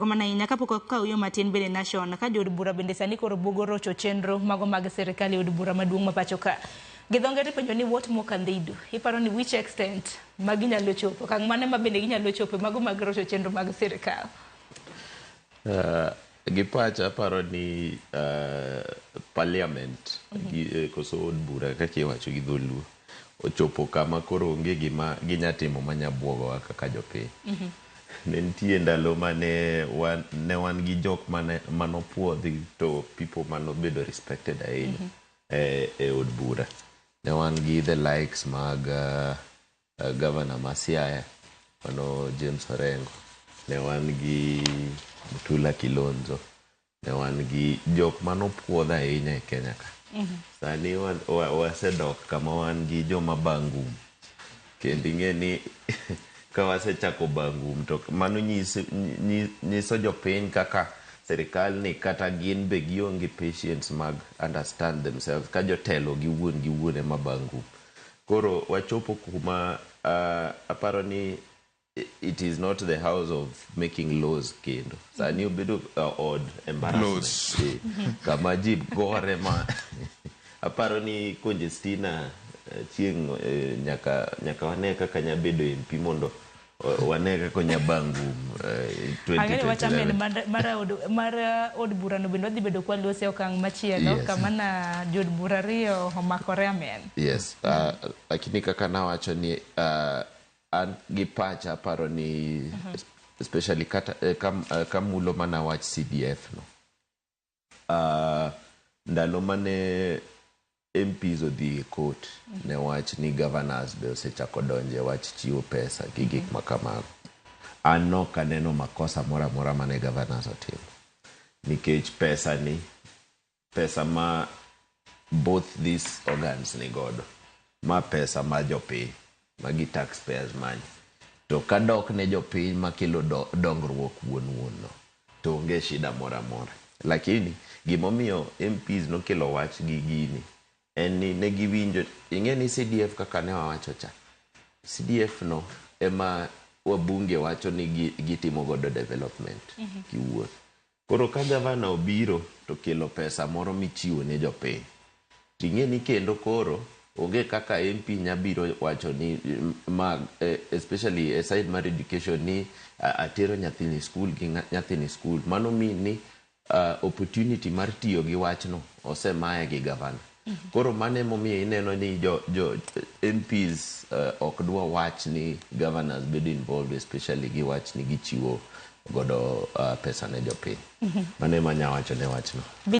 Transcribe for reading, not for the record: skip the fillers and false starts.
Omana inya kapok ka uyo matin bende nation ka jod bura bende sani koro bugo rocho chenro mago mag serikali od bura maduong' ma pacho ka. Gidhongere penjo ni what more can they do? Iparo ni which extent maginyalo chopo kang mane ma bende ginyalo chopo mago mag rocho chenro mag serikal. Gipacha paro ni parliament koso od bura kaka iwacho gi dholuo ochopo kama koro onge gima ginyatimo manyabwogo kaka jopiny. Ne nitie ndalo mane wan gi jok manopuodhi to people manobedo respected ahinya e od bura. Ne wan gi the likes mag Governor Masiaya, mano James Orengo. Ne wan gi Mutula Kilonzo. Ne wan gi jok manopuodho ahinya e Kenya ka. Sani wasedok kama wan gi joma bangum. Kendo ing'e ni ka wasechako bangum to mano nyiso jopiny kaka serikal ni kata gin be gionge patience mag understand themselves ka jotelo giwuon ema bangum. Koro wachopo kuma aparo ni it is not the house of making laws kendo. Sani obedo od embarrassment. Kama ji gore ma aparo ni Conjestina chieng' nyaka wane kaka nyabedo MP mondo wane kaka nyabangum 2027 mara od bura no bendo dhi bedo kwa lose okang' machielo kama na jod bura riyo omakore amen. Yes, lakini kaka nawacho ni an gi pacha paro ni especially kamulo mana wach CDF no. Ndalo mane MPs odhi court ne wach ni governors be osechako donje wach chiwo pesa gi gik makamago. An no kaneno makosa mora mane governors otimo. Nikech pesa ma both these organs ni godo. Ma pesa ma jopiny, magi taxpayers money. To kadok ne jopiny makelo dongruok wuon no. To onge shida mora. Lakini gimomiyo MPs nokelo wach gi gini en ni ne giwinjo ing'e ni CDF kaka ne wawacho cha. CDF no ema wabunge wacho ni gitimo godo development kiwuon. Koro ka gavana obiro to kelo pesa moro michiwo ne jopiny. Ting'e ni kendo koro onge kaka MP nyabiro wacho ni especially a side mar education ni atero nyathini school mano mean ni opportunity mar tiyo gi wachno osemaye gi gavana. Koro mane momiyo ineno ni jo MPs ok dwa wach ni governors bedo involved especially gi wach ni gichiwo godo pesa ne jopiny. Mane manya wacho ne wachno.